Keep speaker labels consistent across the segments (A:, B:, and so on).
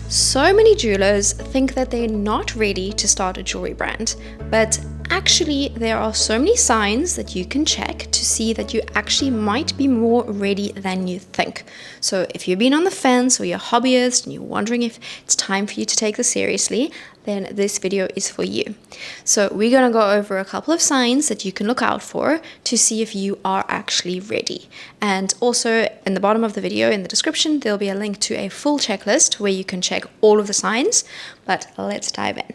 A: So many jewelers think that they're not ready to start a jewelry brand, but actually there are so many signs that you can check to see that you actually might be more ready than you think. So if you've been on the fence or you're a hobbyist and you're wondering if it's time for you to take this seriously, then this video is for you. So we're going to go over a couple of signs that you can look out for to see if you are actually ready. And also in the bottom of the video, in the description, there'll be a link to a full checklist where you can check all of the signs, but let's dive in.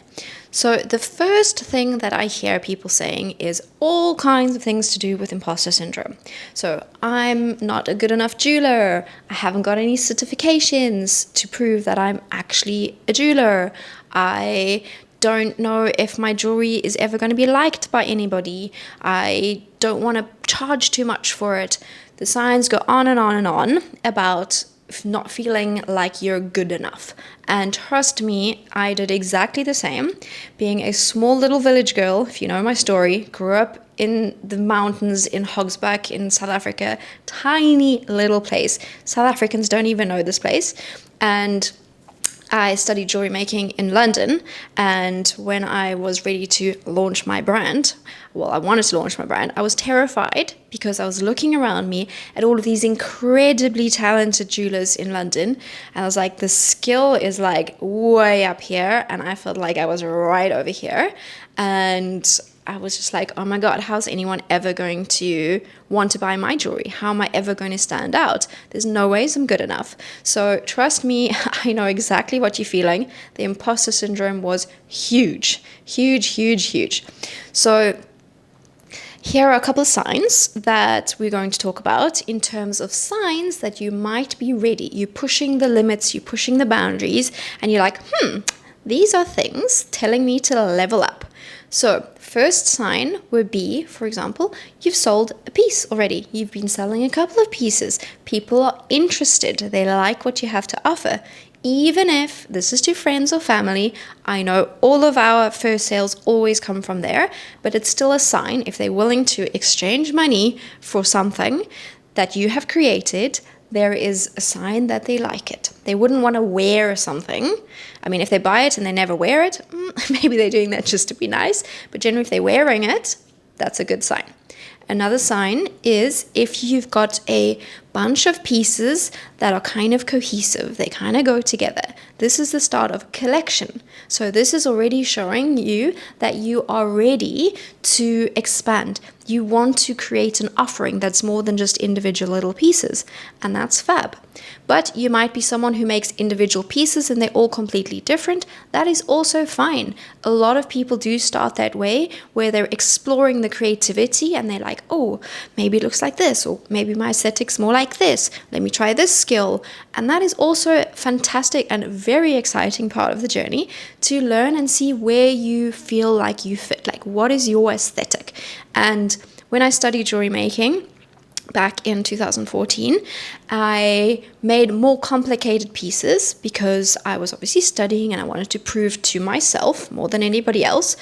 A: So the first thing that I hear people saying is all kinds of things to do with imposter syndrome. So I'm not a good enough jeweler. I haven't got any certifications to prove that I'm actually a jeweler. I don't know if my jewelry is ever going to be liked by anybody. I don't want to charge too much for it. The signs go on and on and on about not feeling like you're good enough. And trust me, I did exactly the same. Being a small little village girl, if you know my story, grew up in the mountains in Hogsback in South Africa, tiny little place. South Africans don't even know this place. And I studied jewelry making in London, and when I was ready to launch my brand, I wanted to launch my brand, I was terrified because I was looking around me at all of these incredibly talented jewelers in London, and I was like, the skill is like way up here, and I felt like I was right over here, and I was just like, oh my God, how's anyone ever going to want to buy my jewelry? How am I ever going to stand out? There's no ways I'm good enough. So trust me, I know exactly what you're feeling. The imposter syndrome was huge, huge, huge, huge. So here are a couple of signs that we're going to talk about in terms of signs that you might be ready. You're pushing the limits, you're pushing the boundaries, and you're like, these are things telling me to level up. So first sign would be, for example, you've sold a piece already. You've been selling a couple of pieces. People are interested. They like what you have to offer. Even if this is to friends or family, I know all of our first sales always come from there, but it's still a sign if they're willing to exchange money for something that you have created. There is a sign that they like it. They wouldn't want to wear something. I mean, if they buy it and they never wear it, maybe they're doing that just to be nice. But generally, if they're wearing it, that's a good sign. Another sign is if you've got a bunch of pieces that are kind of cohesive, they kind of go together. This is the start of a collection. So this is already showing you that you are ready to expand. You want to create an offering that's more than just individual little pieces, and that's fab. But you might be someone who makes individual pieces and they're all completely different. That is also fine. A lot of people do start that way, where they're exploring the creativity and they're like, oh, maybe it looks like this, or maybe my aesthetic's more like this. Let me try this skill. And that is also fantastic and very exciting part of the journey to learn and see where you feel like you fit. Like, what is your aesthetic? And when I studied jewelry making, back in 2014, I made more complicated pieces because I was obviously studying and I wanted to prove to myself more than anybody else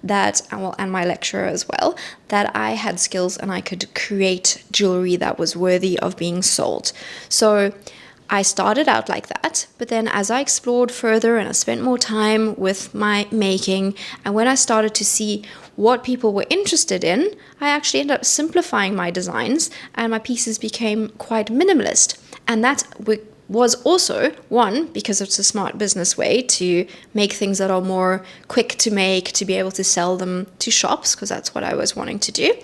A: that, and my lecturer as well, that I had skills and I could create jewelry that was worthy of being sold. So I started out like that, but then as I explored further and I spent more time with my making, and when I started to see what people were interested in, I actually ended up simplifying my designs and my pieces became quite minimalist. And that was also, one, because it's a smart business way to make things that are more quick to make, to be able to sell them to shops, because that's what I was wanting to do.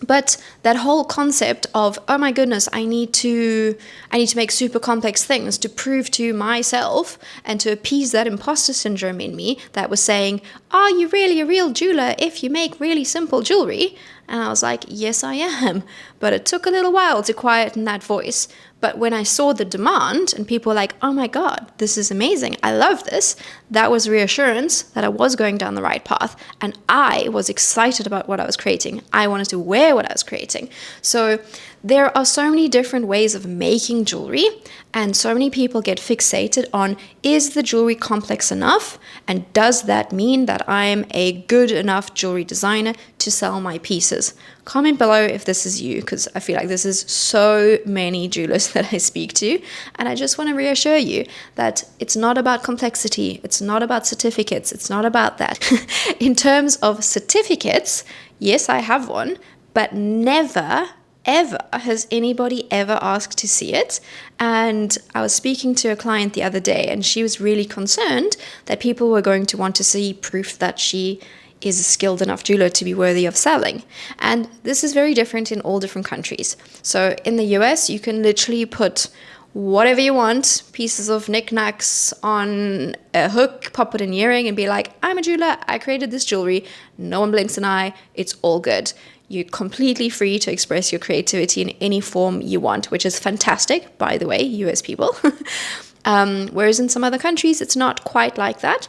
A: But that whole concept of, oh my goodness, I need to make super complex things to prove to myself and to appease that imposter syndrome in me that was saying, are you really a real jeweler if you make really simple jewelry? And I was like, yes, I am. But it took a little while to quieten that voice. But when I saw the demand and people were like, oh my God, this is amazing, I love this, that was reassurance that I was going down the right path. And I was excited about what I was creating. I wanted to wear what I was creating. So There are so many different ways of making jewelry, and so many people get fixated on, is the jewelry complex enough? And does that mean that I am a good enough jewelry designer to sell my pieces? Comment below if this is you, because I feel like this is so many jewelers that I speak to. And I just want to reassure you that it's not about complexity. It's not about certificates. It's not about that. In terms of certificates, yes, I have one, but never ever has anybody ever asked to see it. And I was speaking to a client the other day, and she was really concerned that people were going to want to see proof that she is a skilled enough jeweler to be worthy of selling. And this is very different in all different countries. So in the US, you can literally put whatever you want, pieces of knickknacks on a hook, pop it in an earring, and be like, I'm a jeweler, I created this jewelry, no one blinks an eye, it's all good. You're completely free to express your creativity in any form you want, which is fantastic, by the way, US people. Whereas in some other countries, it's not quite like that.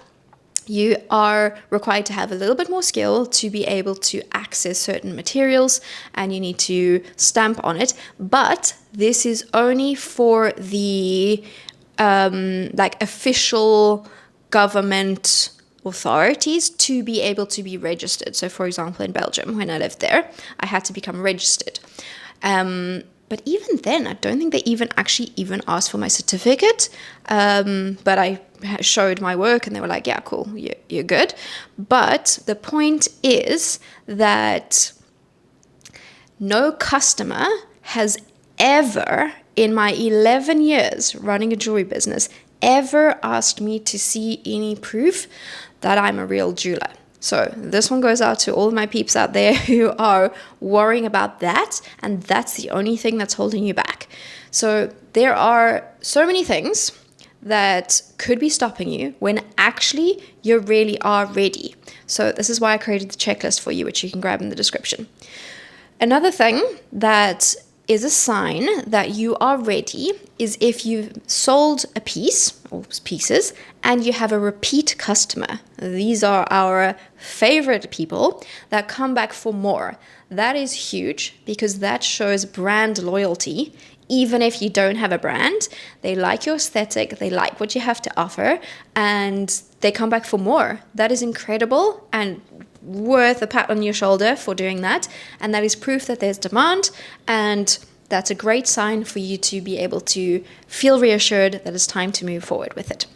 A: You are required to have a little bit more skill to be able to access certain materials, and you need to stamp on it. But this is only for the official government authorities to be able to be registered. So for example, in Belgium, when I lived there, I had to become registered. But even then, I don't think they even asked for my certificate. But I showed my work and they were like, yeah, cool, you're good. But the point is that no customer has ever, in my 11 years running a jewelry business, ever asked me to see any proof that I'm a real jeweler. So this one goes out to all of my peeps out there who are worrying about that, and that's the only thing that's holding you back. So there are so many things that could be stopping you when actually you really are ready. So this is why I created the checklist for you, which you can grab in the description. Another thing that is a sign that you are ready is if you've sold a piece or pieces and you have a repeat customer. These are our favorite people that come back for more. That is huge because that shows brand loyalty. Even if you don't have a brand, they like your aesthetic, they like what you have to offer, and they come back for more. That is incredible and worth a pat on your shoulder for doing that. And that is proof that there's demand, and that's a great sign for you to be able to feel reassured that it's time to move forward with it.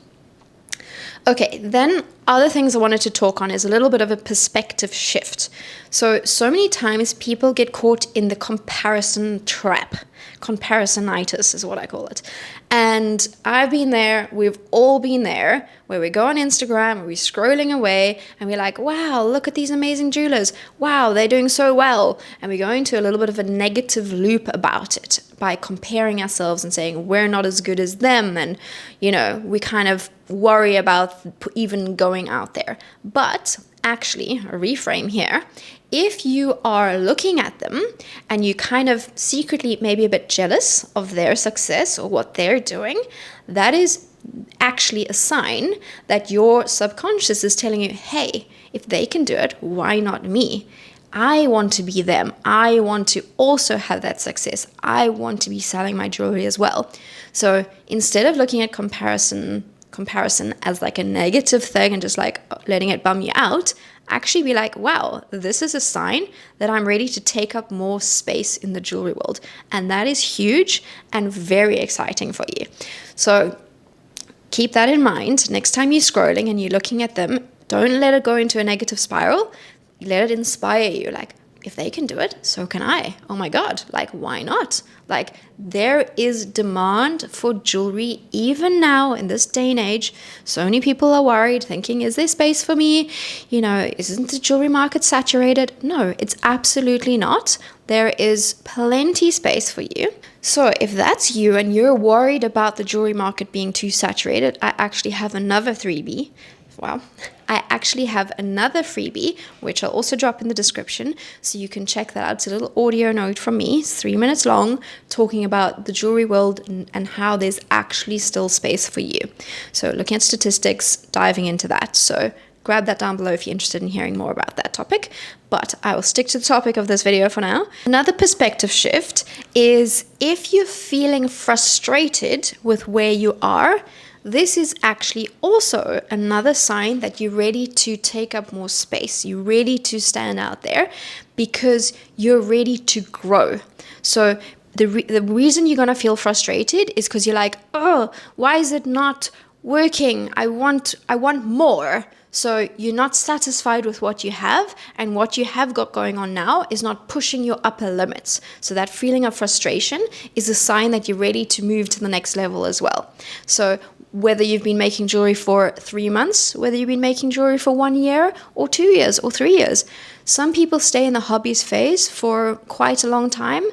A: Okay, then other things I wanted to talk on is a little bit of a perspective shift. So many times people get caught in the comparison trap. Comparisonitis is what I call it. And I've been there, we've all been there, where we go on Instagram, we're scrolling away, and we're like, wow, look at these amazing jewelers. Wow, they're doing so well. And we go into a little bit of a negative loop about it by comparing ourselves and saying we're not as good as them. And, we kind of worry about even going out there. But actually, a reframe here, if you are looking at them and you kind of secretly maybe a bit jealous of their success or what they're doing, that is actually a sign that your subconscious is telling you, hey, if they can do it, why not me? I want to be them. I want to also have that success. I want to be selling my jewelry as well. So instead of looking at comparison as like a negative thing and just like letting it bum you out, actually be like, wow, this is a sign that I'm ready to take up more space in the jewelry world. And that is huge and very exciting for you. So keep that in mind. Next time you're scrolling and you're looking at them, don't let it go into a negative spiral. Let it inspire you. Like, if they can do it, so can I. Oh my God, like, why not? Like, there is demand for jewelry even now in this day and age. So many people are worried, thinking, is there space for me? Isn't the jewelry market saturated? No, it's absolutely not. There is plenty space for you. So if that's you and you're worried about the jewelry market being too saturated, I actually have another freebie. I actually have another freebie, which I'll also drop in the description, so you can check that out. It's a little audio note from me, it's 3 minutes long, talking about the jewelry world and how there's actually still space for you. So looking at statistics, diving into that. So grab that down below if you're interested in hearing more about that topic. But I will stick to the topic of this video for now. Another perspective shift is if you're feeling frustrated with where you are, this is actually also another sign that you're ready to take up more space. You're ready to stand out there because you're ready to grow. So the reason you're going to feel frustrated is because you're like, oh, why is it not working? I want more. So you're not satisfied with what you have, and what you have got going on now is not pushing your upper limits. So that feeling of frustration is a sign that you're ready to move to the next level as well. So whether you've been making jewelry for 3 months, whether you've been making jewelry for 1 year or 2 years or 3 years, some people stay in the hobbyist phase for quite a long time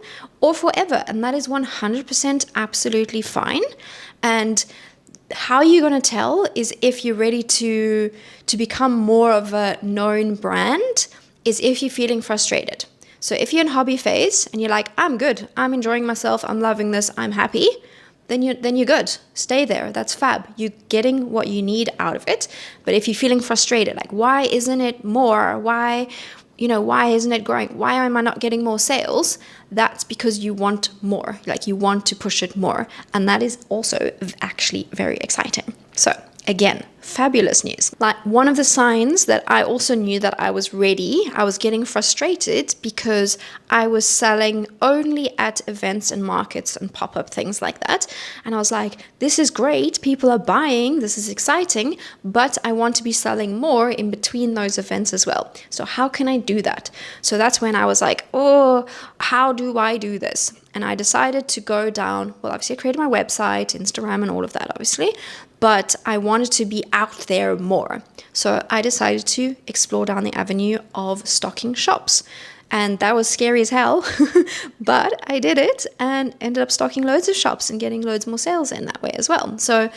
A: or forever, and that is 100% absolutely fine. And how you're going to tell is if you're ready to become more of a known brand is if you're feeling frustrated. So if you're in hobby phase and you're like, I'm good, I'm enjoying myself, I'm loving this, I'm happy, then you're good. Stay there. That's fab. You're getting what you need out of it. But if you're feeling frustrated, like, why isn't it more? Why isn't it growing? Why am I not getting more sales? That's because you want more. Like, you want to push it more. And that is also actually very exciting. So again, fabulous news. Like, one of the signs that I also knew that I was ready, I was getting frustrated because I was selling only at events and markets and pop-up things like that. And I was like, this is great, people are buying, this is exciting, but I want to be selling more in between those events as well. So how can I do that? So that's when I was like, oh, how do I do this? And I decided to go down, well, obviously I created my website, Instagram and all of that, obviously, but I wanted to be out there more. So I decided to explore down the avenue of stocking shops. And that was scary as hell, but I did it and ended up stocking loads of shops and getting loads more sales in that way as well. So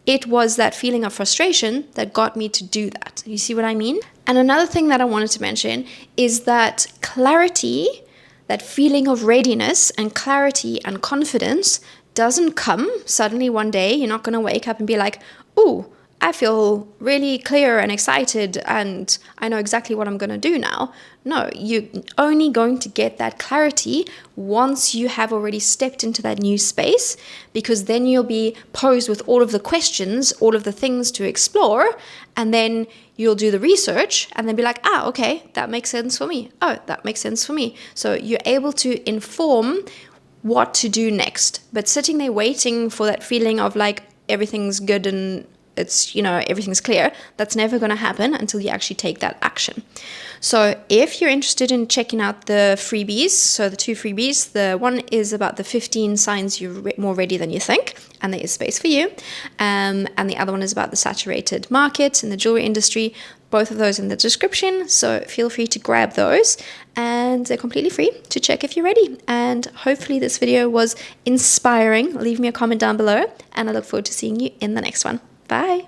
A: it was that feeling of frustration that got me to do that. You see what I mean? And another thing that I wanted to mention is that clarity, that feeling of readiness and clarity and confidence doesn't come suddenly one day. You're not going to wake up and be like, ooh, I feel really clear and excited and I know exactly what I'm going to do now. No, you're only going to get that clarity once you have already stepped into that new space, because then you'll be posed with all of the questions, all of the things to explore, and then you'll do the research and then be like, okay, that makes sense for me. Oh, that makes sense for me. So you're able to inform what to do next. But sitting there waiting for that feeling of like everything's good and it's, everything's clear, that's never going to happen until you actually take that action. So if you're interested in checking out the freebies, so the 2 freebies, the one is about the 15 signs you're more ready than you think, and there is space for you. And the other one is about the saturated market in the jewelry industry. Both of those in the description, so feel free to grab those, and they're completely free to check if you're ready. And hopefully this video was inspiring. Leave me a comment down below, and I look forward to seeing you in the next one. Bye.